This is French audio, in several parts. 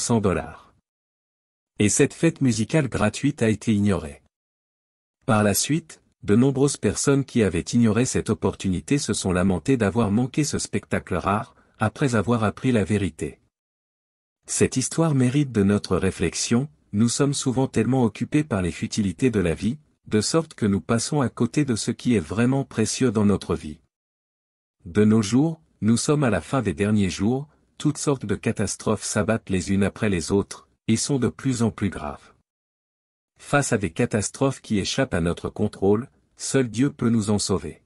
$100. Et cette fête musicale gratuite a été ignorée. Par la suite, de nombreuses personnes qui avaient ignoré cette opportunité se sont lamentées d'avoir manqué ce spectacle rare, après avoir appris la vérité. Cette histoire mérite de notre réflexion. Nous sommes souvent tellement occupés par les futilités de la vie, de sorte que nous passons à côté de ce qui est vraiment précieux dans notre vie. De nos jours, nous sommes à la fin des derniers jours, toutes sortes de catastrophes s'abattent les unes après les autres, et sont de plus en plus graves. Face à des catastrophes qui échappent à notre contrôle, seul Dieu peut nous en sauver.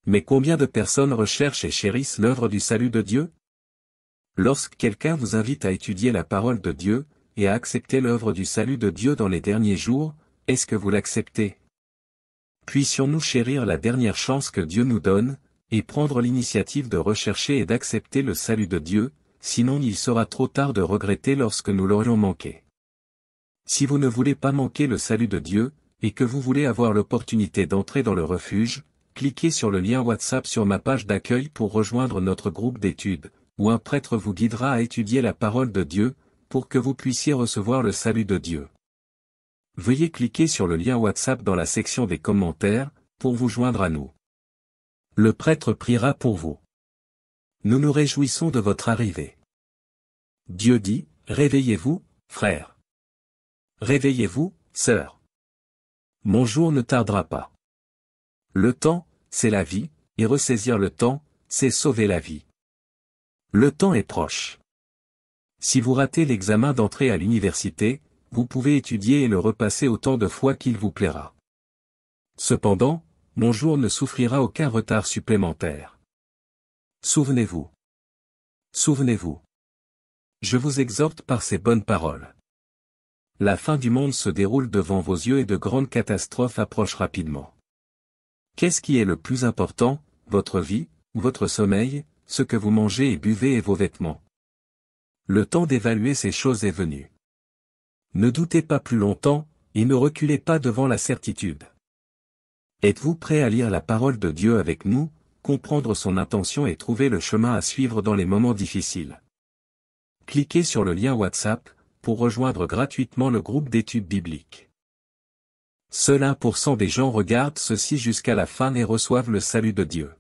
Mais combien de personnes recherchent et chérissent l'œuvre du salut de Dieu? Lorsque quelqu'un vous invite à étudier la parole de Dieu, et à accepter l'œuvre du salut de Dieu dans les derniers jours, est-ce que vous l'acceptez? Puissions-nous chérir la dernière chance que Dieu nous donne, et prendre l'initiative de rechercher et d'accepter le salut de Dieu, sinon il sera trop tard de regretter lorsque nous l'aurions manqué. Si vous ne voulez pas manquer le salut de Dieu, et que vous voulez avoir l'opportunité d'entrer dans le refuge, cliquez sur le lien WhatsApp sur ma page d'accueil pour rejoindre notre groupe d'études, où un prêtre vous guidera à étudier la parole de Dieu, pour que vous puissiez recevoir le salut de Dieu. Veuillez cliquer sur le lien WhatsApp dans la section des commentaires, pour vous joindre à nous. Le prêtre priera pour vous. Nous nous réjouissons de votre arrivée. Dieu dit, réveillez-vous, frères. Réveillez-vous, sœurs. Mon jour ne tardera pas. Le temps, c'est la vie, et ressaisir le temps, c'est sauver la vie. Le temps est proche. Si vous ratez l'examen d'entrée à l'université, vous pouvez étudier et le repasser autant de fois qu'il vous plaira. Cependant, mon jour ne souffrira aucun retard supplémentaire. Souvenez-vous. Souvenez-vous. Je vous exhorte par ces bonnes paroles. La fin du monde se déroule devant vos yeux et de grandes catastrophes approchent rapidement. Qu'est-ce qui est le plus important, votre vie, ou votre sommeil, ce que vous mangez et buvez et vos vêtements? Le temps d'évaluer ces choses est venu. Ne doutez pas plus longtemps, et ne reculez pas devant la certitude. Êtes-vous prêt à lire la parole de Dieu avec nous, comprendre son intention et trouver le chemin à suivre dans les moments difficiles? Cliquez sur le lien WhatsApp, pour rejoindre gratuitement le groupe d'études bibliques. Seul 1% des gens regardent ceci jusqu'à la fin et reçoivent le salut de Dieu.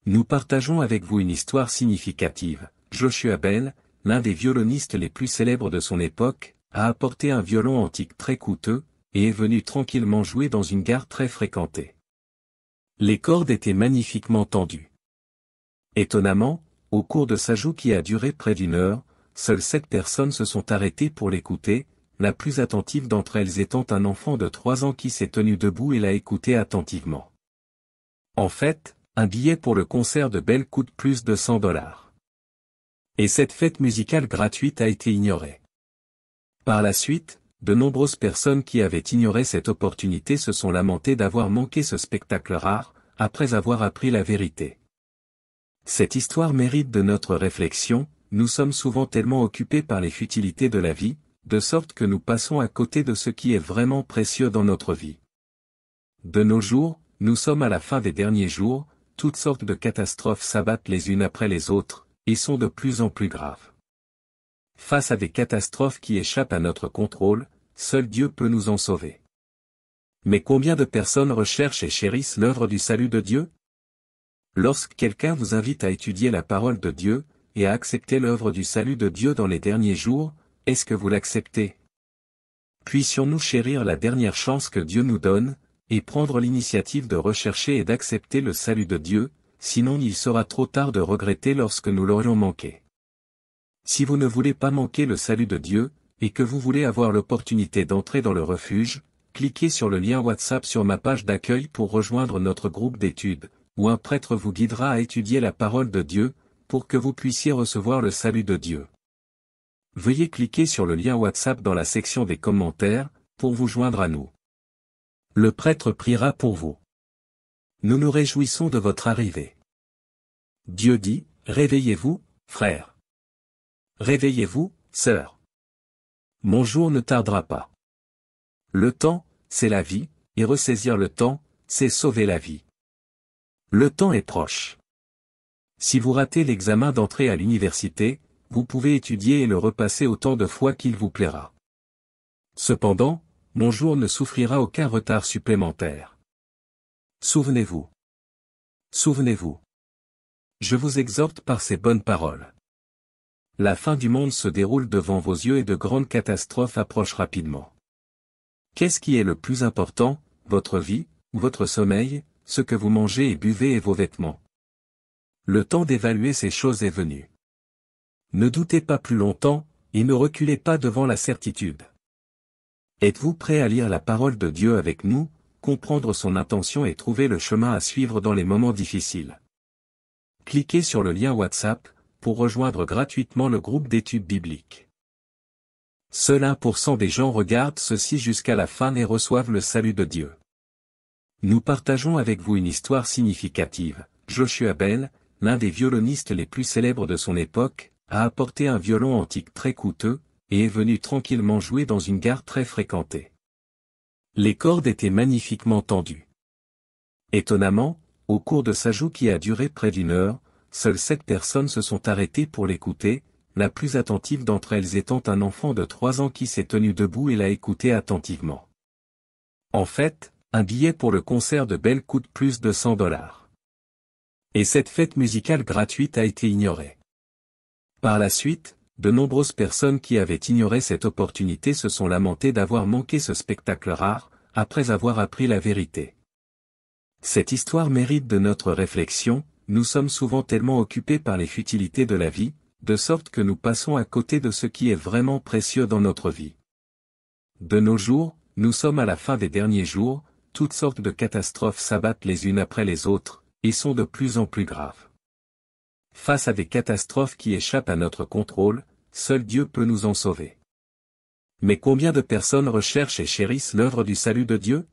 Nous partageons avec vous une histoire significative. Joshua Bell, l'un des violonistes les plus célèbres de son époque, a apporté un violon antique très coûteux, et est venu tranquillement jouer dans une gare très fréquentée. Les cordes étaient magnifiquement tendues. Étonnamment, au cours de sa joue qui a duré près d'une heure, seules 7 personnes se sont arrêtées pour l'écouter, la plus attentive d'entre elles étant un enfant de 3 ans qui s'est tenu debout et l'a écouté attentivement. En fait, un billet pour le concert de Bell coûte plus de $100. Et cette fête musicale gratuite a été ignorée. Par la suite, de nombreuses personnes qui avaient ignoré cette opportunité se sont lamentées d'avoir manqué ce spectacle rare, après avoir appris la vérité. Cette histoire mérite de notre réflexion. Nous sommes souvent tellement occupés par les futilités de la vie, de sorte que nous passons à côté de ce qui est vraiment précieux dans notre vie. De nos jours, nous sommes à la fin des derniers jours, toutes sortes de catastrophes s'abattent les unes après les autres, et sont de plus en plus graves. Face à des catastrophes qui échappent à notre contrôle, seul Dieu peut nous en sauver. Mais combien de personnes recherchent et chérissent l'œuvre du salut de Dieu? Lorsque quelqu'un vous invite à étudier la parole de Dieu, et à accepter l'œuvre du salut de Dieu dans les derniers jours, est-ce que vous l'acceptez? Puissions-nous chérir la dernière chance que Dieu nous donne, et prendre l'initiative de rechercher et d'accepter le salut de Dieu, sinon il sera trop tard de regretter lorsque nous l'aurions manqué. Si vous ne voulez pas manquer le salut de Dieu, et que vous voulez avoir l'opportunité d'entrer dans le refuge, cliquez sur le lien WhatsApp sur ma page d'accueil pour rejoindre notre groupe d'études, où un prêtre vous guidera à étudier la parole de Dieu, pour que vous puissiez recevoir le salut de Dieu. Veuillez cliquer sur le lien WhatsApp dans la section des commentaires, pour vous joindre à nous. Le prêtre priera pour vous. Nous nous réjouissons de votre arrivée. Dieu dit, réveillez-vous, frères. Réveillez-vous, sœurs. Mon jour ne tardera pas. Le temps, c'est la vie, et ressaisir le temps, c'est sauver la vie. Le temps est proche. Si vous ratez l'examen d'entrée à l'université, vous pouvez étudier et le repasser autant de fois qu'il vous plaira. Cependant, mon jour ne souffrira aucun retard supplémentaire. Souvenez-vous. Souvenez-vous. Je vous exhorte par ces bonnes paroles. La fin du monde se déroule devant vos yeux et de grandes catastrophes approchent rapidement. Qu'est-ce qui est le plus important, votre vie, votre sommeil, ce que vous mangez et buvez et vos vêtements? Le temps d'évaluer ces choses est venu. Ne doutez pas plus longtemps, et ne reculez pas devant la certitude. Êtes-vous prêt à lire la parole de Dieu avec nous, comprendre son intention et trouver le chemin à suivre dans les moments difficiles? Cliquez sur le lien WhatsApp, pour rejoindre gratuitement le groupe d'études bibliques. Seul 1% des gens regardent ceci jusqu'à la fin et reçoivent le salut de Dieu. Nous partageons avec vous une histoire significative. Joshua Bell, l'un des violonistes les plus célèbres de son époque, a apporté un violon antique très coûteux, et est venu tranquillement jouer dans une gare très fréquentée. Les cordes étaient magnifiquement tendues. Étonnamment, au cours de sa joue qui a duré près d'une heure, seules 7 personnes se sont arrêtées pour l'écouter, la plus attentive d'entre elles étant un enfant de 3 ans qui s'est tenu debout et l'a écouté attentivement. En fait, un billet pour le concert de Bell coûte plus de $100. Et cette fête musicale gratuite a été ignorée. Par la suite, de nombreuses personnes qui avaient ignoré cette opportunité se sont lamentées d'avoir manqué ce spectacle rare, après avoir appris la vérité. Cette histoire mérite de notre réflexion. Nous sommes souvent tellement occupés par les futilités de la vie, de sorte que nous passons à côté de ce qui est vraiment précieux dans notre vie. De nos jours, nous sommes à la fin des derniers jours, toutes sortes de catastrophes s'abattent les unes après les autres, et sont de plus en plus graves. Face à des catastrophes qui échappent à notre contrôle, seul Dieu peut nous en sauver. Mais combien de personnes recherchent et chérissent l'œuvre du salut de Dieu?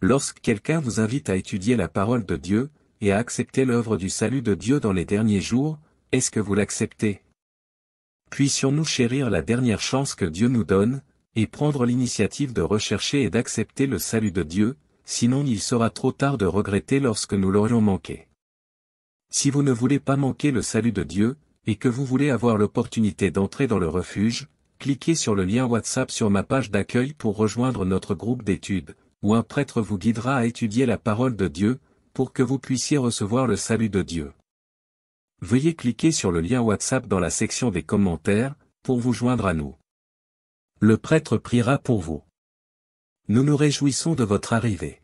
Lorsque quelqu'un vous invite à étudier la parole de Dieu, et à accepter l'œuvre du salut de Dieu dans les derniers jours, est-ce que vous l'acceptez? Puissions-nous chérir la dernière chance que Dieu nous donne, et prendre l'initiative de rechercher et d'accepter le salut de Dieu, sinon il sera trop tard de regretter lorsque nous l'aurions manqué. Si vous ne voulez pas manquer le salut de Dieu, et que vous voulez avoir l'opportunité d'entrer dans le refuge, cliquez sur le lien WhatsApp sur ma page d'accueil pour rejoindre notre groupe d'études, où un prêtre vous guidera à étudier la parole de Dieu, pour que vous puissiez recevoir le salut de Dieu. Veuillez cliquer sur le lien WhatsApp dans la section des commentaires, pour vous joindre à nous. Le prêtre priera pour vous. Nous nous réjouissons de votre arrivée.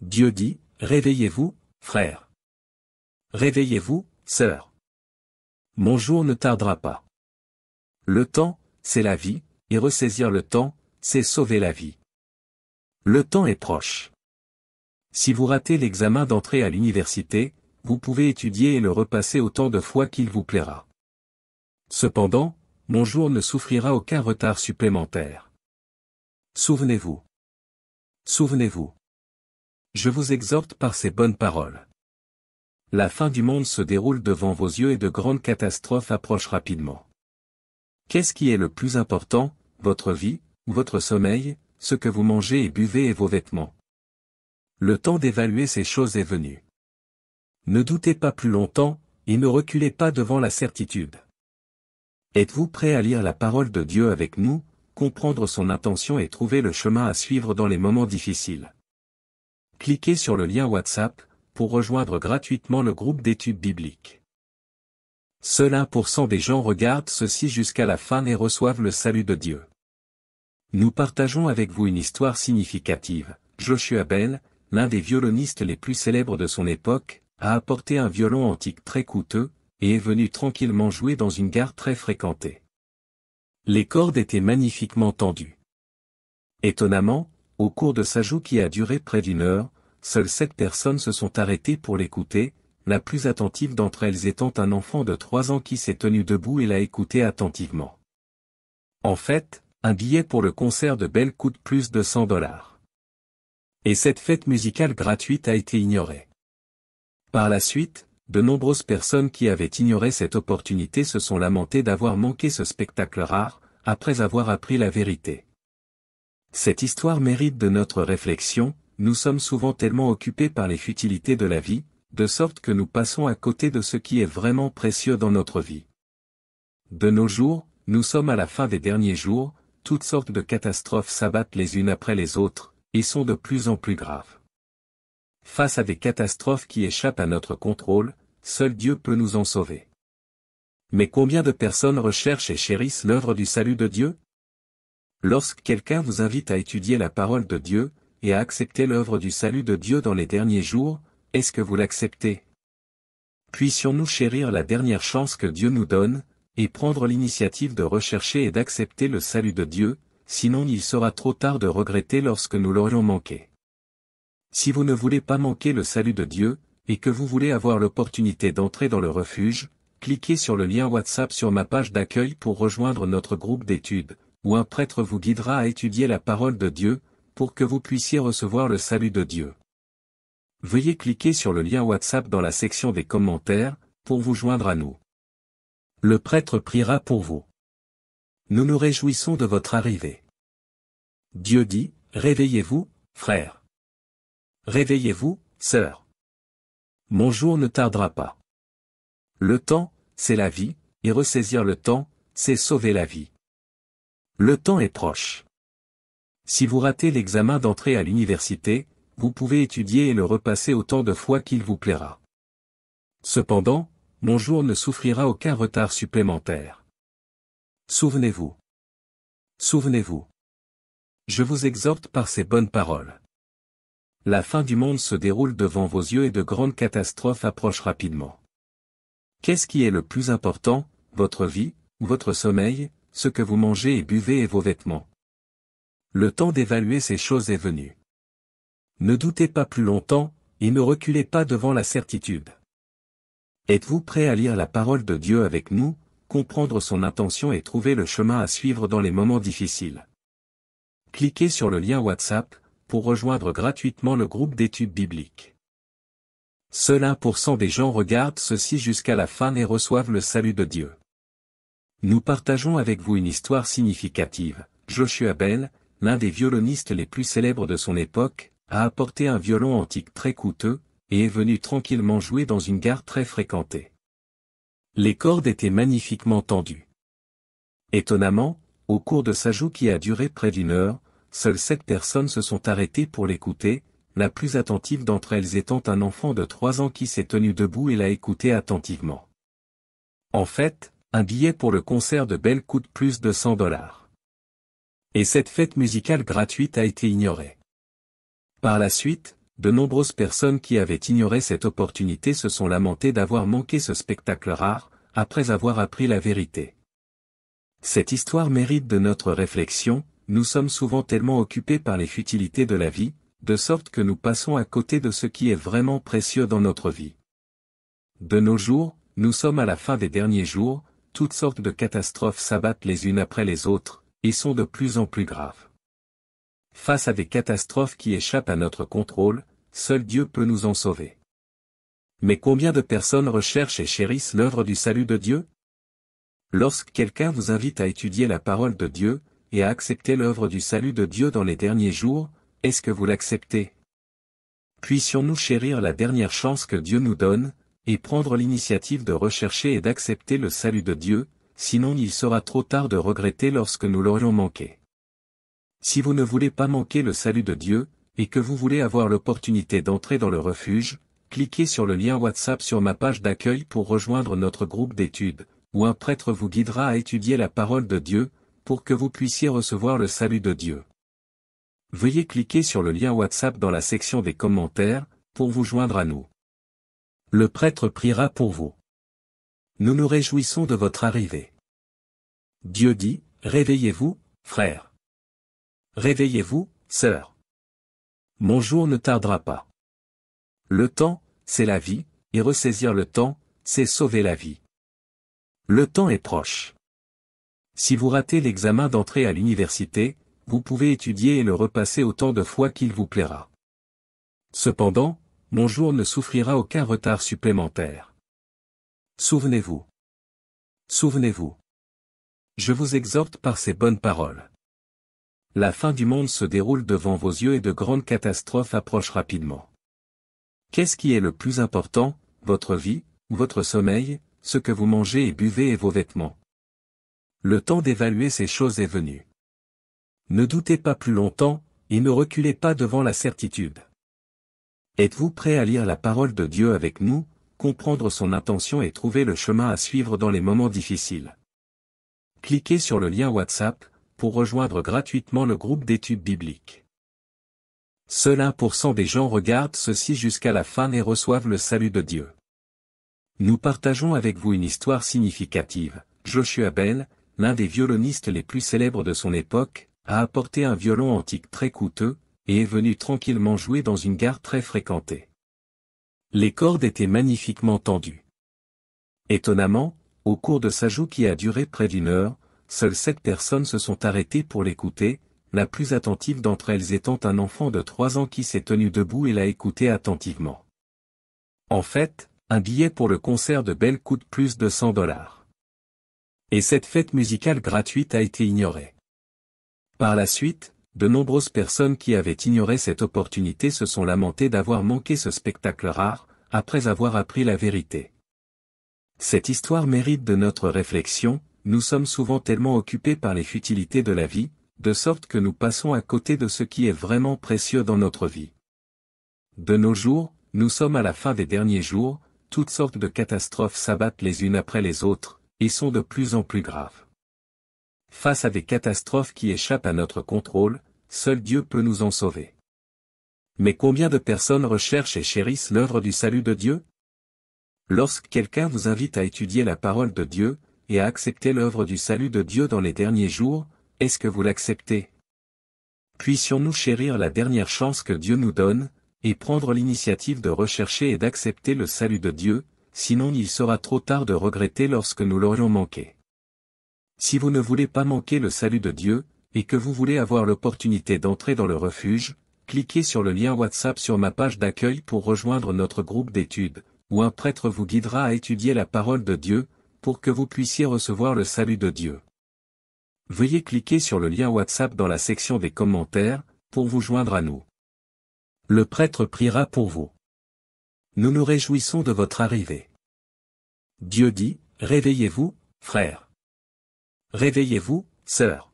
Dieu dit, réveillez-vous, frères. Réveillez-vous, sœurs. Mon jour ne tardera pas. Le temps, c'est la vie, et ressaisir le temps, c'est sauver la vie. Le temps est proche. Si vous ratez l'examen d'entrée à l'université, vous pouvez étudier et le repasser autant de fois qu'il vous plaira. Cependant, mon jour ne souffrira aucun retard supplémentaire. Souvenez-vous. Souvenez-vous. Je vous exhorte par ces bonnes paroles. La fin du monde se déroule devant vos yeux et de grandes catastrophes approchent rapidement. Qu'est-ce qui est le plus important, votre vie, votre sommeil, ce que vous mangez et buvez et vos vêtements? Le temps d'évaluer ces choses est venu. Ne doutez pas plus longtemps, et ne reculez pas devant la certitude. Êtes-vous prêt à lire la parole de Dieu avec nous, comprendre son intention et trouver le chemin à suivre dans les moments difficiles? Cliquez sur le lien WhatsApp, pour rejoindre gratuitement le groupe d'études bibliques. Seul 1% des gens regardent ceci jusqu'à la fin et reçoivent le salut de Dieu. Nous partageons avec vous une histoire significative. Joshua Bell, l'un des violonistes les plus célèbres de son époque, a apporté un violon antique très coûteux, et est venu tranquillement jouer dans une gare très fréquentée. Les cordes étaient magnifiquement tendues. Étonnamment, au cours de sa joue qui a duré près d'une heure, seules 7 personnes se sont arrêtées pour l'écouter, la plus attentive d'entre elles étant un enfant de 3 ans qui s'est tenu debout et l'a écouté attentivement. En fait, un billet pour le concert de Bell coûte plus de $100. Et cette fête musicale gratuite a été ignorée. Par la suite, de nombreuses personnes qui avaient ignoré cette opportunité se sont lamentées d'avoir manqué ce spectacle rare, après avoir appris la vérité. Cette histoire mérite de notre réflexion. Nous sommes souvent tellement occupés par les futilités de la vie, de sorte que nous passons à côté de ce qui est vraiment précieux dans notre vie. De nos jours, nous sommes à la fin des derniers jours, toutes sortes de catastrophes s'abattent les unes après les autres, et sont de plus en plus graves. Face à des catastrophes qui échappent à notre contrôle, seul Dieu peut nous en sauver. Mais combien de personnes recherchent et chérissent l'œuvre du salut de Dieu? Lorsque quelqu'un vous invite à étudier la parole de Dieu, et à accepter l'œuvre du salut de Dieu dans les derniers jours, est-ce que vous l'acceptez? Puissions-nous chérir la dernière chance que Dieu nous donne, et prendre l'initiative de rechercher et d'accepter le salut de Dieu, sinon il sera trop tard de regretter lorsque nous l'aurions manqué. Si vous ne voulez pas manquer le salut de Dieu, et que vous voulez avoir l'opportunité d'entrer dans le refuge, cliquez sur le lien WhatsApp sur ma page d'accueil pour rejoindre notre groupe d'études, où un prêtre vous guidera à étudier la parole de Dieu, pour que vous puissiez recevoir le salut de Dieu. Veuillez cliquer sur le lien WhatsApp dans la section des commentaires, pour vous joindre à nous. Le prêtre priera pour vous. Nous nous réjouissons de votre arrivée. Dieu dit, réveillez-vous, frères. Réveillez-vous, sœurs. Mon jour ne tardera pas. Le temps, c'est la vie, et ressaisir le temps, c'est sauver la vie. Le temps est proche. Si vous ratez l'examen d'entrée à l'université, vous pouvez étudier et le repasser autant de fois qu'il vous plaira. Cependant, mon jour ne souffrira aucun retard supplémentaire. Souvenez-vous. Souvenez-vous. Je vous exhorte par ces bonnes paroles. La fin du monde se déroule devant vos yeux et de grandes catastrophes approchent rapidement. Qu'est-ce qui est le plus important, votre vie, votre sommeil, ce que vous mangez et buvez et vos vêtements? Le temps d'évaluer ces choses est venu. Ne doutez pas plus longtemps, et ne reculez pas devant la certitude. Êtes-vous prêt à lire la parole de Dieu avec nous, comprendre son intention et trouver le chemin à suivre dans les moments difficiles? Cliquez sur le lien WhatsApp, pour rejoindre gratuitement le groupe d'études bibliques. Seul 1% des gens regardent ceci jusqu'à la fin et reçoivent le salut de Dieu. Nous partageons avec vous une histoire significative. Joshua Bell, l'un des violonistes les plus célèbres de son époque, a apporté un violon antique très coûteux, et est venu tranquillement jouer dans une gare très fréquentée. Les cordes étaient magnifiquement tendues. Étonnamment, au cours de sa joue qui a duré près d'une heure, seules 7 personnes se sont arrêtées pour l'écouter, la plus attentive d'entre elles étant un enfant de 3 ans qui s'est tenu debout et l'a écouté attentivement. En fait, un billet pour le concert de Bell coûte plus de $100. Et cette fête musicale gratuite a été ignorée. Par la suite, de nombreuses personnes qui avaient ignoré cette opportunité se sont lamentées d'avoir manqué ce spectacle rare, après avoir appris la vérité. Cette histoire mérite de notre réflexion. Nous sommes souvent tellement occupés par les futilités de la vie, de sorte que nous passons à côté de ce qui est vraiment précieux dans notre vie. De nos jours, nous sommes à la fin des derniers jours, toutes sortes de catastrophes s'abattent les unes après les autres, et sont de plus en plus graves. Face à des catastrophes qui échappent à notre contrôle, seul Dieu peut nous en sauver. Mais combien de personnes recherchent et chérissent l'œuvre du salut de Dieu? Lorsque quelqu'un vous invite à étudier la parole de Dieu, et à accepter l'œuvre du salut de Dieu dans les derniers jours, est-ce que vous l'acceptez? Puissions-nous chérir la dernière chance que Dieu nous donne, et prendre l'initiative de rechercher et d'accepter le salut de Dieu, sinon il sera trop tard de regretter lorsque nous l'aurions manqué. Si vous ne voulez pas manquer le salut de Dieu, et que vous voulez avoir l'opportunité d'entrer dans le refuge, cliquez sur le lien WhatsApp sur ma page d'accueil pour rejoindre notre groupe d'études, où un prêtre vous guidera à étudier la parole de Dieu, pour que vous puissiez recevoir le salut de Dieu. Veuillez cliquer sur le lien WhatsApp dans la section des commentaires, pour vous joindre à nous. Le prêtre priera pour vous. Nous nous réjouissons de votre arrivée. Dieu dit, réveillez-vous, frères. Réveillez-vous, sœurs. Mon jour ne tardera pas. Le temps, c'est la vie, et ressaisir le temps, c'est sauver la vie. Le temps est proche. Si vous ratez l'examen d'entrée à l'université, vous pouvez étudier et le repasser autant de fois qu'il vous plaira. Cependant, mon jour ne souffrira aucun retard supplémentaire. Souvenez-vous. Souvenez-vous. Je vous exhorte par ces bonnes paroles. La fin du monde se déroule devant vos yeux et de grandes catastrophes approchent rapidement. Qu'est-ce qui est le plus important, votre vie, votre sommeil, ce que vous mangez et buvez et vos vêtements? Le temps d'évaluer ces choses est venu. Ne doutez pas plus longtemps, et ne reculez pas devant la certitude. Êtes-vous prêt à lire la parole de Dieu avec nous, comprendre son intention et trouver le chemin à suivre dans les moments difficiles? Cliquez sur le lien WhatsApp, pour rejoindre gratuitement le groupe d'études bibliques. Seul 1% des gens regardent ceci jusqu'à la fin et reçoivent le salut de Dieu. Nous partageons avec vous une histoire significative. Joshua Bell, l'un des violonistes les plus célèbres de son époque, a apporté un violon antique très coûteux, et est venu tranquillement jouer dans une gare très fréquentée. Les cordes étaient magnifiquement tendues. Étonnamment, au cours de sa joue qui a duré près d'une heure, seules 7 personnes se sont arrêtées pour l'écouter, la plus attentive d'entre elles étant un enfant de 3 ans qui s'est tenu debout et l'a écouté attentivement. En fait, un billet pour le concert de Bell coûte plus de $100. Et cette fête musicale gratuite a été ignorée. Par la suite, de nombreuses personnes qui avaient ignoré cette opportunité se sont lamentées d'avoir manqué ce spectacle rare, après avoir appris la vérité. Cette histoire mérite de notre réflexion. Nous sommes souvent tellement occupés par les futilités de la vie, de sorte que nous passons à côté de ce qui est vraiment précieux dans notre vie. De nos jours, nous sommes à la fin des derniers jours, toutes sortes de catastrophes s'abattent les unes après les autres, et sont de plus en plus graves. Face à des catastrophes qui échappent à notre contrôle, seul Dieu peut nous en sauver. Mais combien de personnes recherchent et chérissent l'œuvre du salut de Dieu? Lorsque quelqu'un vous invite à étudier la parole de Dieu, et à accepter l'œuvre du salut de Dieu dans les derniers jours, est-ce que vous l'acceptez? Puissions-nous chérir la dernière chance que Dieu nous donne, et prendre l'initiative de rechercher et d'accepter le salut de Dieu, sinon il sera trop tard de regretter lorsque nous l'aurions manqué. Si vous ne voulez pas manquer le salut de Dieu, et que vous voulez avoir l'opportunité d'entrer dans le refuge, cliquez sur le lien WhatsApp sur ma page d'accueil pour rejoindre notre groupe d'études, où un prêtre vous guidera à étudier la parole de Dieu, pour que vous puissiez recevoir le salut de Dieu. Veuillez cliquer sur le lien WhatsApp dans la section des commentaires, pour vous joindre à nous. Le prêtre priera pour vous. Nous nous réjouissons de votre arrivée. Dieu dit, réveillez-vous, frères. Réveillez-vous, sœurs.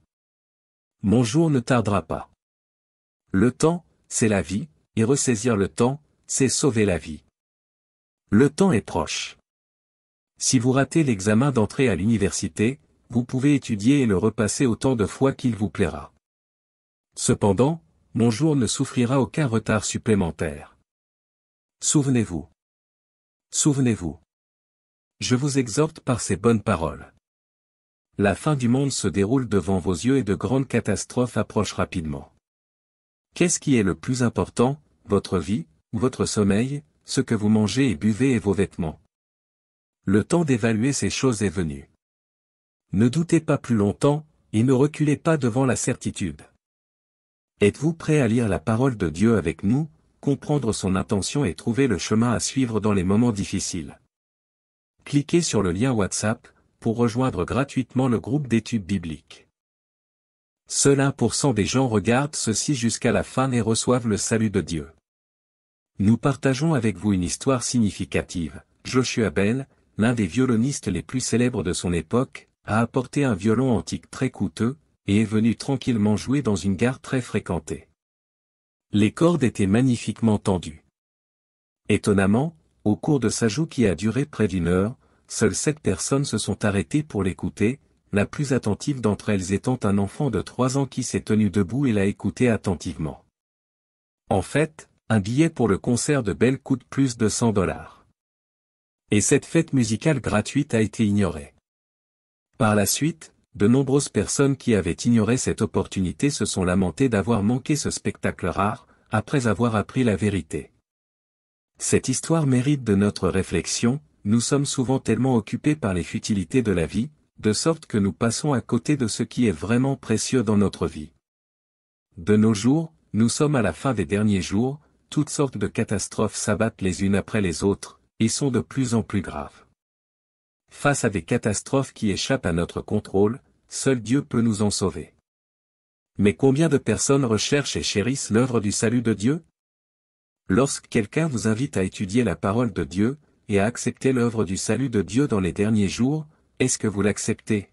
Mon jour ne tardera pas. Le temps, c'est la vie, et ressaisir le temps, c'est sauver la vie. Le temps est proche. Si vous ratez l'examen d'entrée à l'université, vous pouvez étudier et le repasser autant de fois qu'il vous plaira. Cependant, mon jour ne souffrira aucun retard supplémentaire. Souvenez-vous. Souvenez-vous. Je vous exhorte par ces bonnes paroles. La fin du monde se déroule devant vos yeux et de grandes catastrophes approchent rapidement. Qu'est-ce qui est le plus important, votre vie, votre sommeil, ce que vous mangez et buvez et vos vêtements? Le temps d'évaluer ces choses est venu. Ne doutez pas plus longtemps, et ne reculez pas devant la certitude. Êtes-vous prêt à lire la parole de Dieu avec nous, comprendre son intention et trouver le chemin à suivre dans les moments difficiles? Cliquez sur le lien WhatsApp, pour rejoindre gratuitement le groupe d'études bibliques. Seul 1% des gens regardent ceci jusqu'à la fin et reçoivent le salut de Dieu. Nous partageons avec vous une histoire significative. Joshua Bell, l'un des violonistes les plus célèbres de son époque, a apporté un violon antique très coûteux, et est venu tranquillement jouer dans une gare très fréquentée. Les cordes étaient magnifiquement tendues. Étonnamment, au cours de sa joue qui a duré près d'une heure, seules 7 personnes se sont arrêtées pour l'écouter, la plus attentive d'entre elles étant un enfant de 3 ans qui s'est tenu debout et l'a écouté attentivement. En fait, un billet pour le concert de Bell coûte plus de $100. Et cette fête musicale gratuite a été ignorée. Par la suite, de nombreuses personnes qui avaient ignoré cette opportunité se sont lamentées d'avoir manqué ce spectacle rare, après avoir appris la vérité. Cette histoire mérite de notre réflexion. Nous sommes souvent tellement occupés par les futilités de la vie, de sorte que nous passons à côté de ce qui est vraiment précieux dans notre vie. De nos jours, nous sommes à la fin des derniers jours, toutes sortes de catastrophes s'abattent les unes après les autres, et sont de plus en plus graves. Face à des catastrophes qui échappent à notre contrôle, seul Dieu peut nous en sauver. Mais combien de personnes recherchent et chérissent l'œuvre du salut de Dieu? Lorsque quelqu'un vous invite à étudier la parole de Dieu, et à accepter l'œuvre du salut de Dieu dans les derniers jours, est-ce que vous l'acceptez?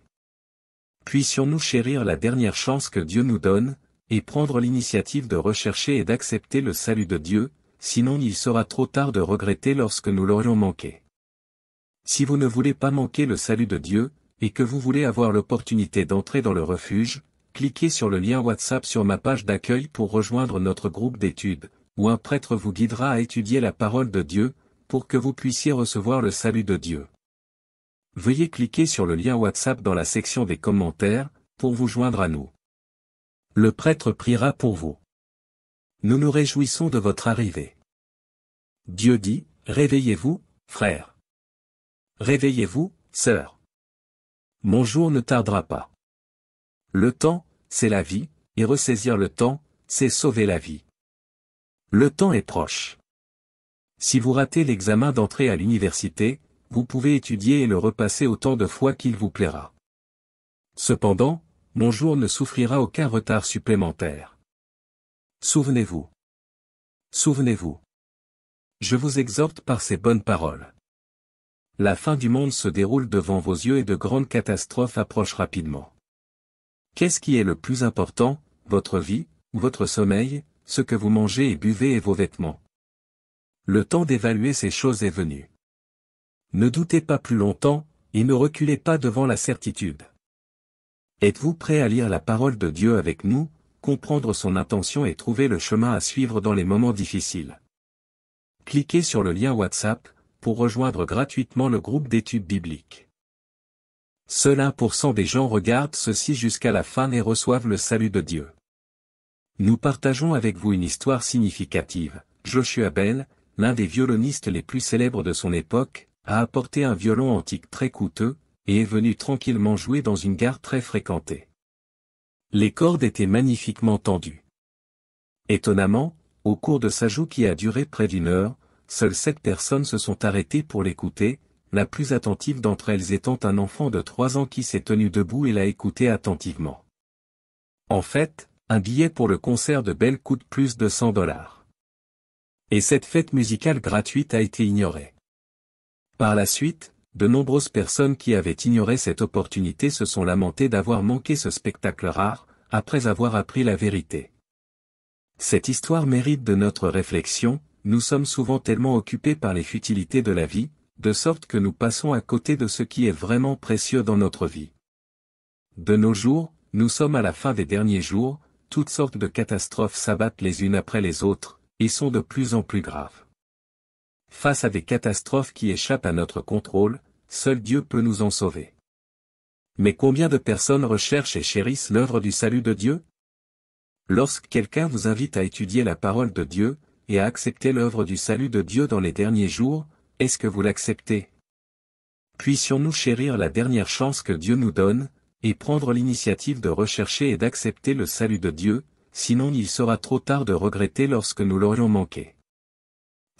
Puissions-nous chérir la dernière chance que Dieu nous donne, et prendre l'initiative de rechercher et d'accepter le salut de Dieu, sinon il sera trop tard de regretter lorsque nous l'aurions manqué. Si vous ne voulez pas manquer le salut de Dieu, et que vous voulez avoir l'opportunité d'entrer dans le refuge, cliquez sur le lien WhatsApp sur ma page d'accueil pour rejoindre notre groupe d'études, où un prêtre vous guidera à étudier la parole de Dieu, pour que vous puissiez recevoir le salut de Dieu. Veuillez cliquer sur le lien WhatsApp dans la section des commentaires, pour vous joindre à nous. Le prêtre priera pour vous. Nous nous réjouissons de votre arrivée. Dieu dit, réveillez-vous, frères. Réveillez-vous, sœurs. Mon jour ne tardera pas. Le temps, c'est la vie, et ressaisir le temps, c'est sauver la vie. Le temps est proche. Si vous ratez l'examen d'entrée à l'université, vous pouvez étudier et le repasser autant de fois qu'il vous plaira. Cependant, mon jour ne souffrira aucun retard supplémentaire. Souvenez-vous. Souvenez-vous. Je vous exhorte par ces bonnes paroles. La fin du monde se déroule devant vos yeux et de grandes catastrophes approchent rapidement. Qu'est-ce qui est le plus important, votre vie, votre sommeil, ce que vous mangez et buvez et vos vêtements? Le temps d'évaluer ces choses est venu. Ne doutez pas plus longtemps, et ne reculez pas devant la certitude. Êtes-vous prêt à lire la parole de Dieu avec nous, comprendre son intention et trouver le chemin à suivre dans les moments difficiles? Cliquez sur le lien WhatsApp, pour rejoindre gratuitement le groupe d'études bibliques. Seul 1% des gens regardent ceci jusqu'à la fin et reçoivent le salut de Dieu. Nous partageons avec vous une histoire significative. Joshua Bell, l'un des violonistes les plus célèbres de son époque, a apporté un violon antique très coûteux, et est venu tranquillement jouer dans une gare très fréquentée. Les cordes étaient magnifiquement tendues. Étonnamment, au cours de sa joue qui a duré près d'une heure, seules 7 personnes se sont arrêtées pour l'écouter, la plus attentive d'entre elles étant un enfant de 3 ans qui s'est tenu debout et l'a écouté attentivement. En fait, un billet pour le concert de Bell coûte plus de $100. Et cette fête musicale gratuite a été ignorée. Par la suite, de nombreuses personnes qui avaient ignoré cette opportunité se sont lamentées d'avoir manqué ce spectacle rare, après avoir appris la vérité. Cette histoire mérite de notre réflexion. Nous sommes souvent tellement occupés par les futilités de la vie, de sorte que nous passons à côté de ce qui est vraiment précieux dans notre vie. De nos jours, nous sommes à la fin des derniers jours, toutes sortes de catastrophes s'abattent les unes après les autres, et sont de plus en plus graves. Face à des catastrophes qui échappent à notre contrôle, seul Dieu peut nous en sauver. Mais combien de personnes recherchent et chérissent l'œuvre du salut de Dieu? Lorsque quelqu'un vous invite à étudier la parole de Dieu, et à accepter l'œuvre du salut de Dieu dans les derniers jours, est-ce que vous l'acceptez? Puissions-nous chérir la dernière chance que Dieu nous donne, et prendre l'initiative de rechercher et d'accepter le salut de Dieu, sinon il sera trop tard de regretter lorsque nous l'aurions manqué.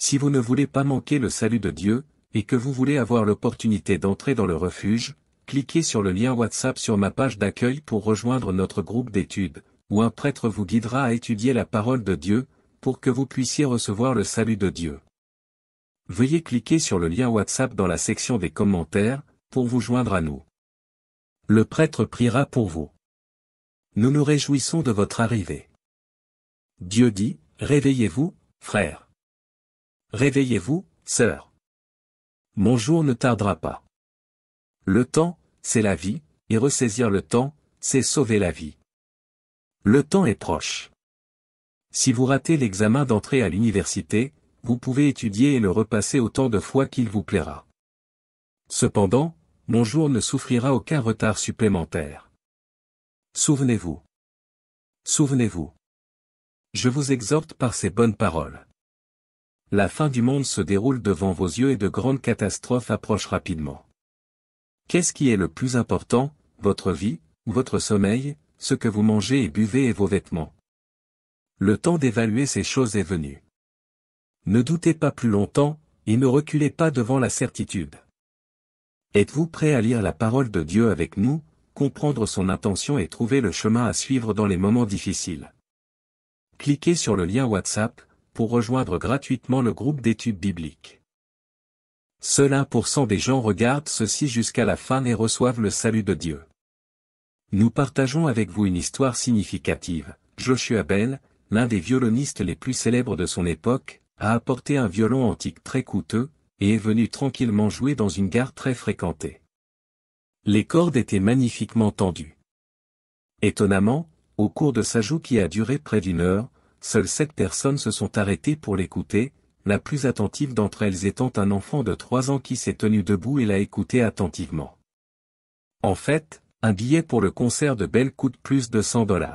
Si vous ne voulez pas manquer le salut de Dieu, et que vous voulez avoir l'opportunité d'entrer dans le refuge, cliquez sur le lien WhatsApp sur ma page d'accueil pour rejoindre notre groupe d'études, où un prêtre vous guidera à étudier la parole de Dieu, pour que vous puissiez recevoir le salut de Dieu. Veuillez cliquer sur le lien WhatsApp dans la section des commentaires, pour vous joindre à nous. Le prêtre priera pour vous. Nous nous réjouissons de votre arrivée. Dieu dit, réveillez-vous, frères. Réveillez-vous, sœurs. Mon jour ne tardera pas. Le temps, c'est la vie, et ressaisir le temps, c'est sauver la vie. Le temps est proche. Si vous ratez l'examen d'entrée à l'université, vous pouvez étudier et le repasser autant de fois qu'il vous plaira. Cependant, mon jour ne souffrira aucun retard supplémentaire. Souvenez-vous. Souvenez-vous. Je vous exhorte par ces bonnes paroles. La fin du monde se déroule devant vos yeux et de grandes catastrophes approchent rapidement. Qu'est-ce qui est le plus important, votre vie, votre sommeil, ce que vous mangez et buvez et vos vêtements? Le temps d'évaluer ces choses est venu. Ne doutez pas plus longtemps, et ne reculez pas devant la certitude. Êtes-vous prêt à lire la parole de Dieu avec nous, comprendre son intention et trouver le chemin à suivre dans les moments difficiles? Cliquez sur le lien WhatsApp, pour rejoindre gratuitement le groupe d'études bibliques. Seul 1% des gens regardent ceci jusqu'à la fin et reçoivent le salut de Dieu. Nous partageons avec vous une histoire significative. Joshua Bell, l'un des violonistes les plus célèbres de son époque, a apporté un violon antique très coûteux, et est venu tranquillement jouer dans une gare très fréquentée. Les cordes étaient magnifiquement tendues. Étonnamment, au cours de sa joue qui a duré près d'une heure, seules 7 personnes se sont arrêtées pour l'écouter, la plus attentive d'entre elles étant un enfant de 3 ans qui s'est tenu debout et l'a écouté attentivement. En fait, un billet pour le concert de Bell coûte plus de $100.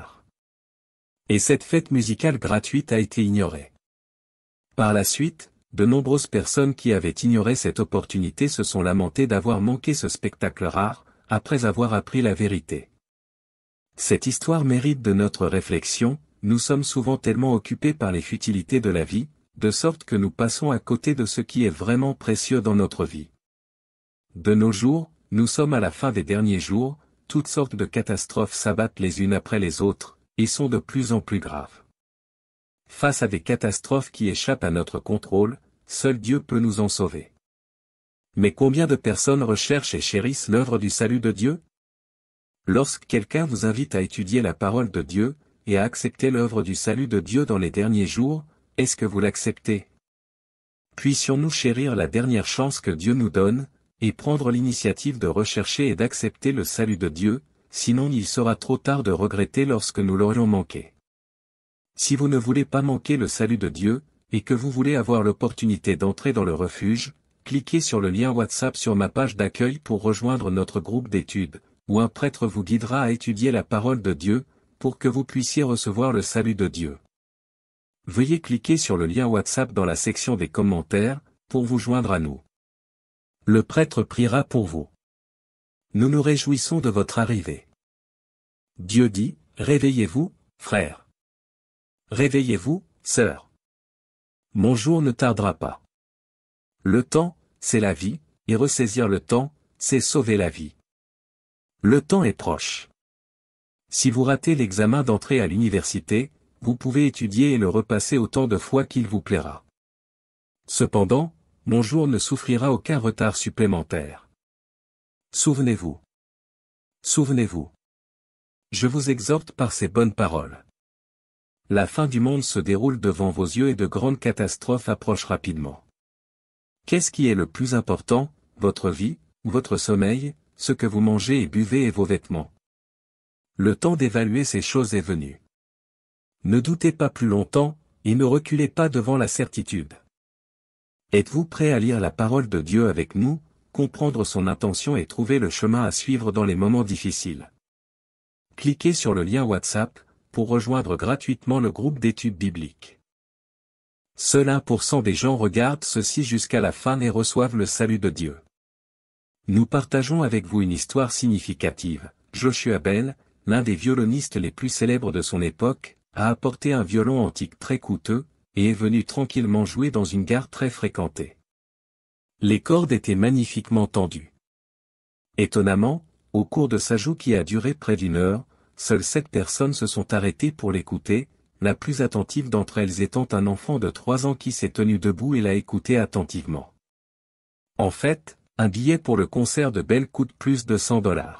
Et cette fête musicale gratuite a été ignorée. Par la suite, de nombreuses personnes qui avaient ignoré cette opportunité se sont lamentées d'avoir manqué ce spectacle rare, après avoir appris la vérité. Cette histoire mérite de notre réflexion. Nous sommes souvent tellement occupés par les futilités de la vie, de sorte que nous passons à côté de ce qui est vraiment précieux dans notre vie. De nos jours, nous sommes à la fin des derniers jours, toutes sortes de catastrophes s'abattent les unes après les autres, et sont de plus en plus graves. Face à des catastrophes qui échappent à notre contrôle, seul Dieu peut nous en sauver. Mais combien de personnes recherchent et chérissent l'œuvre du salut de Dieu? Lorsque quelqu'un vous invite à étudier la parole de Dieu, et à accepter l'œuvre du salut de Dieu dans les derniers jours, est-ce que vous l'acceptez? Puissions-nous chérir la dernière chance que Dieu nous donne, et prendre l'initiative de rechercher et d'accepter le salut de Dieu, sinon il sera trop tard de regretter lorsque nous l'aurions manqué. Si vous ne voulez pas manquer le salut de Dieu, et que vous voulez avoir l'opportunité d'entrer dans le refuge, cliquez sur le lien WhatsApp sur ma page d'accueil pour rejoindre notre groupe d'études, où un prêtre vous guidera à étudier la parole de Dieu, pour que vous puissiez recevoir le salut de Dieu. Veuillez cliquer sur le lien WhatsApp dans la section des commentaires, pour vous joindre à nous. Le prêtre priera pour vous. Nous nous réjouissons de votre arrivée. Dieu dit, réveillez-vous, frères. Réveillez-vous, sœurs. Mon jour ne tardera pas. Le temps, c'est la vie, et ressaisir le temps, c'est sauver la vie. Le temps est proche. Si vous ratez l'examen d'entrée à l'université, vous pouvez étudier et le repasser autant de fois qu'il vous plaira. Cependant, mon jour ne souffrira aucun retard supplémentaire. Souvenez-vous. Souvenez-vous. Je vous exhorte par ces bonnes paroles. La fin du monde se déroule devant vos yeux et de grandes catastrophes approchent rapidement. Qu'est-ce qui est le plus important, votre vie, votre sommeil, ce que vous mangez et buvez et vos vêtements? Le temps d'évaluer ces choses est venu. Ne doutez pas plus longtemps, et ne reculez pas devant la certitude. Êtes-vous prêt à lire la parole de Dieu avec nous, comprendre son intention et trouver le chemin à suivre dans les moments difficiles? Cliquez sur le lien WhatsApp, pour rejoindre gratuitement le groupe d'études bibliques. Seul 1% des gens regardent ceci jusqu'à la fin et reçoivent le salut de Dieu. Nous partageons avec vous une histoire significative. Joshua Bell, l'un des violonistes les plus célèbres de son époque, a apporté un violon antique très coûteux, et est venu tranquillement jouer dans une gare très fréquentée. Les cordes étaient magnifiquement tendues. Étonnamment, au cours de sa joue qui a duré près d'une heure, seules 7 personnes se sont arrêtées pour l'écouter, la plus attentive d'entre elles étant un enfant de 3 ans qui s'est tenu debout et l'a écouté attentivement. En fait, un billet pour le concert de Bell coûte plus de $100.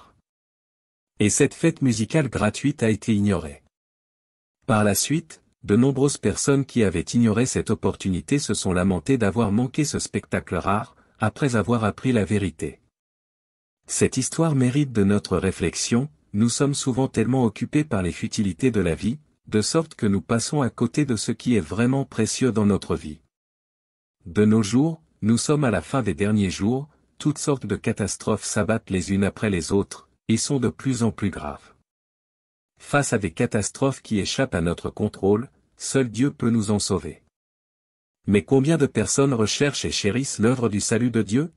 Et cette fête musicale gratuite a été ignorée. Par la suite, de nombreuses personnes qui avaient ignoré cette opportunité se sont lamentées d'avoir manqué ce spectacle rare, après avoir appris la vérité. Cette histoire mérite de notre réflexion. Nous sommes souvent tellement occupés par les futilités de la vie, de sorte que nous passons à côté de ce qui est vraiment précieux dans notre vie. De nos jours, nous sommes à la fin des derniers jours, toutes sortes de catastrophes s'abattent les unes après les autres, et sont de plus en plus graves. Face à des catastrophes qui échappent à notre contrôle, seul Dieu peut nous en sauver. Mais combien de personnes recherchent et chérissent l'œuvre du salut de Dieu?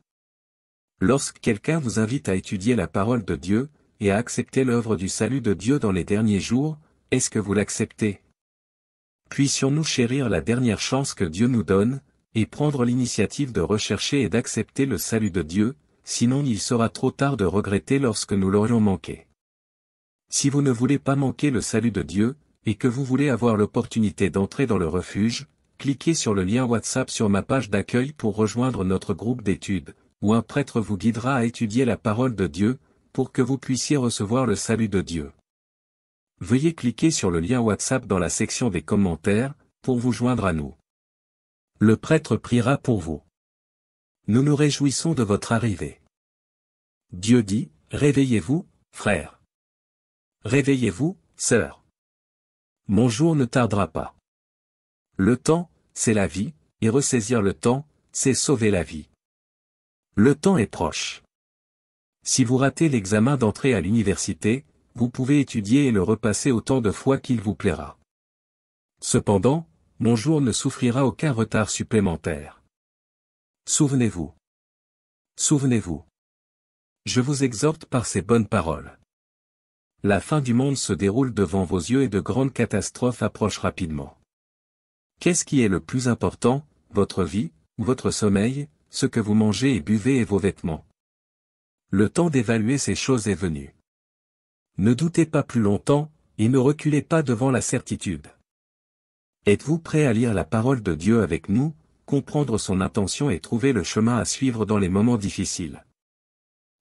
Lorsque quelqu'un vous invite à étudier la parole de Dieu, et à accepter l'œuvre du salut de Dieu dans les derniers jours, est-ce que vous l'acceptez? Puissions-nous chérir la dernière chance que Dieu nous donne, et prendre l'initiative de rechercher et d'accepter le salut de Dieu, sinon il sera trop tard de regretter lorsque nous l'aurions manqué. Si vous ne voulez pas manquer le salut de Dieu, et que vous voulez avoir l'opportunité d'entrer dans le refuge, cliquez sur le lien WhatsApp sur ma page d'accueil pour rejoindre notre groupe d'études, où un prêtre vous guidera à étudier la parole de Dieu, pour que vous puissiez recevoir le salut de Dieu. Veuillez cliquer sur le lien WhatsApp dans la section des commentaires, pour vous joindre à nous. Le prêtre priera pour vous. Nous nous réjouissons de votre arrivée. Dieu dit, réveillez-vous, frères. Réveillez-vous, sœurs. Mon jour ne tardera pas. Le temps, c'est la vie, et ressaisir le temps, c'est sauver la vie. Le temps est proche. Si vous ratez l'examen d'entrée à l'université, vous pouvez étudier et le repasser autant de fois qu'il vous plaira. Cependant, mon jour ne souffrira aucun retard supplémentaire. Souvenez-vous. Souvenez-vous. Je vous exhorte par ces bonnes paroles. La fin du monde se déroule devant vos yeux et de grandes catastrophes approchent rapidement. Qu'est-ce qui est le plus important, votre vie, votre sommeil, ce que vous mangez et buvez et vos vêtements? Le temps d'évaluer ces choses est venu. Ne doutez pas plus longtemps, et ne reculez pas devant la certitude. Êtes-vous prêt à lire la parole de Dieu avec nous, comprendre son intention et trouver le chemin à suivre dans les moments difficiles?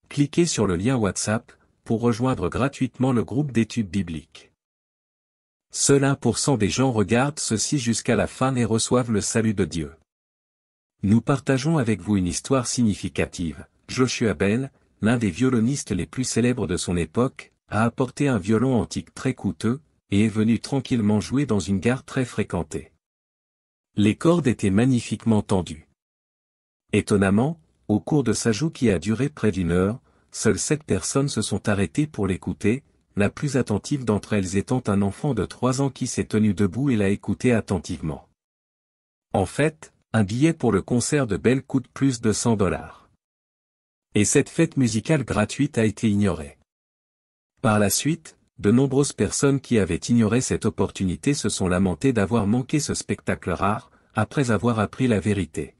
Cliquez sur le lien WhatsApp, pour rejoindre gratuitement le groupe d'études bibliques. Seul 1% des gens regardent ceci jusqu'à la fin et reçoivent le salut de Dieu. Nous partageons avec vous une histoire significative. Joshua Bell, l'un des violonistes les plus célèbres de son époque, a apporté un violon antique très coûteux, et est venu tranquillement jouer dans une gare très fréquentée. Les cordes étaient magnifiquement tendues. Étonnamment, au cours de sa joue qui a duré près d'une heure, seules 7 personnes se sont arrêtées pour l'écouter, la plus attentive d'entre elles étant un enfant de 3 ans qui s'est tenu debout et l'a écouté attentivement. En fait, un billet pour le concert de Bell coûte plus de $100. Et cette fête musicale gratuite a été ignorée. Par la suite, de nombreuses personnes qui avaient ignoré cette opportunité se sont lamentées d'avoir manqué ce spectacle rare, après avoir appris la vérité.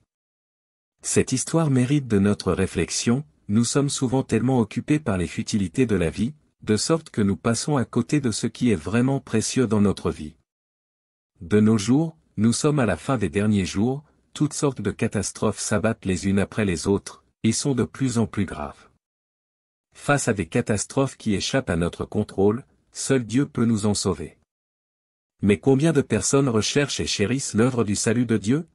Cette histoire mérite de notre réflexion. Nous sommes souvent tellement occupés par les futilités de la vie, de sorte que nous passons à côté de ce qui est vraiment précieux dans notre vie. De nos jours, nous sommes à la fin des derniers jours, toutes sortes de catastrophes s'abattent les unes après les autres, et sont de plus en plus graves. Face à des catastrophes qui échappent à notre contrôle, seul Dieu peut nous en sauver. Mais combien de personnes recherchent et chérissent l'œuvre du salut de Dieu?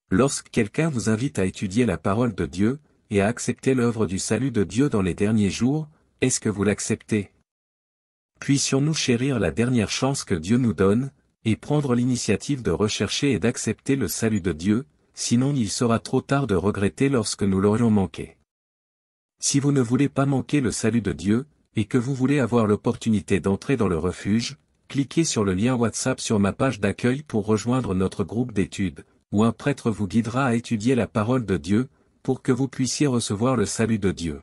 Lorsque quelqu'un vous invite à étudier la parole de Dieu, et à accepter l'œuvre du salut de Dieu dans les derniers jours, est-ce que vous l'acceptez? Puissions-nous chérir la dernière chance que Dieu nous donne, et prendre l'initiative de rechercher et d'accepter le salut de Dieu, sinon il sera trop tard de regretter lorsque nous l'aurions manqué. Si vous ne voulez pas manquer le salut de Dieu, et que vous voulez avoir l'opportunité d'entrer dans le refuge, cliquez sur le lien WhatsApp sur ma page d'accueil pour rejoindre notre groupe d'études, où un prêtre vous guidera à étudier la parole de Dieu, pour que vous puissiez recevoir le salut de Dieu.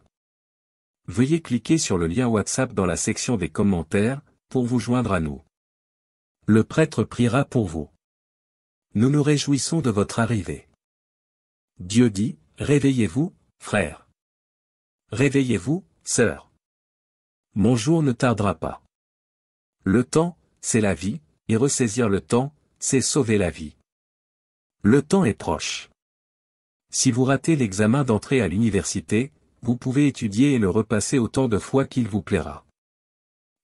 Veuillez cliquer sur le lien WhatsApp dans la section des commentaires, pour vous joindre à nous. Le prêtre priera pour vous. Nous nous réjouissons de votre arrivée. Dieu dit, réveillez-vous, frères. Réveillez-vous, sœurs. Mon jour ne tardera pas. Le temps, c'est la vie, et ressaisir le temps, c'est sauver la vie. Le temps est proche. Si vous ratez l'examen d'entrée à l'université, vous pouvez étudier et le repasser autant de fois qu'il vous plaira.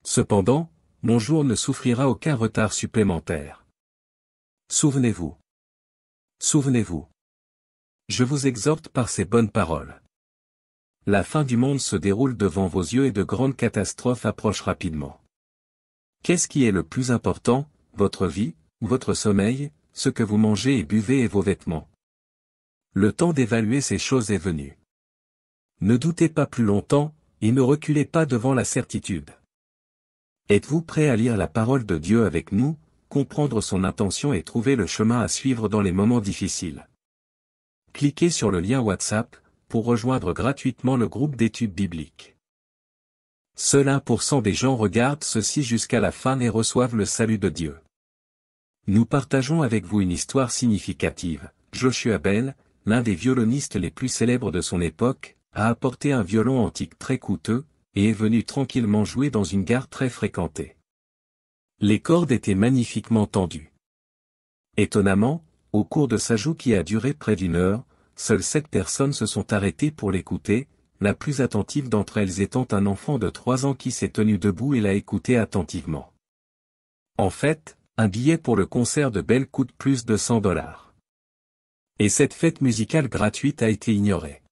Cependant, mon jour ne souffrira aucun retard supplémentaire. Souvenez-vous. Souvenez-vous. Je vous exhorte par ces bonnes paroles. La fin du monde se déroule devant vos yeux et de grandes catastrophes approchent rapidement. Qu'est-ce qui est le plus important, votre vie, votre sommeil, ce que vous mangez et buvez et vos vêtements? Le temps d'évaluer ces choses est venu. Ne doutez pas plus longtemps, et ne reculez pas devant la certitude. Êtes-vous prêt à lire la parole de Dieu avec nous, comprendre son intention et trouver le chemin à suivre dans les moments difficiles? Cliquez sur le lien WhatsApp, pour rejoindre gratuitement le groupe d'études bibliques. Seul 1% des gens regardent ceci jusqu'à la fin et reçoivent le salut de Dieu. Nous partageons avec vous une histoire significative. Joshua Bell, l'un des violonistes les plus célèbres de son époque, a apporté un violon antique très coûteux, et est venu tranquillement jouer dans une gare très fréquentée. Les cordes étaient magnifiquement tendues. Étonnamment, au cours de sa joue qui a duré près d'une heure, seules 7 personnes se sont arrêtées pour l'écouter, la plus attentive d'entre elles étant un enfant de 3 ans qui s'est tenu debout et l'a écouté attentivement. En fait, un billet pour le concert de Belle coûte plus de $100. Et cette fête musicale gratuite a été ignorée.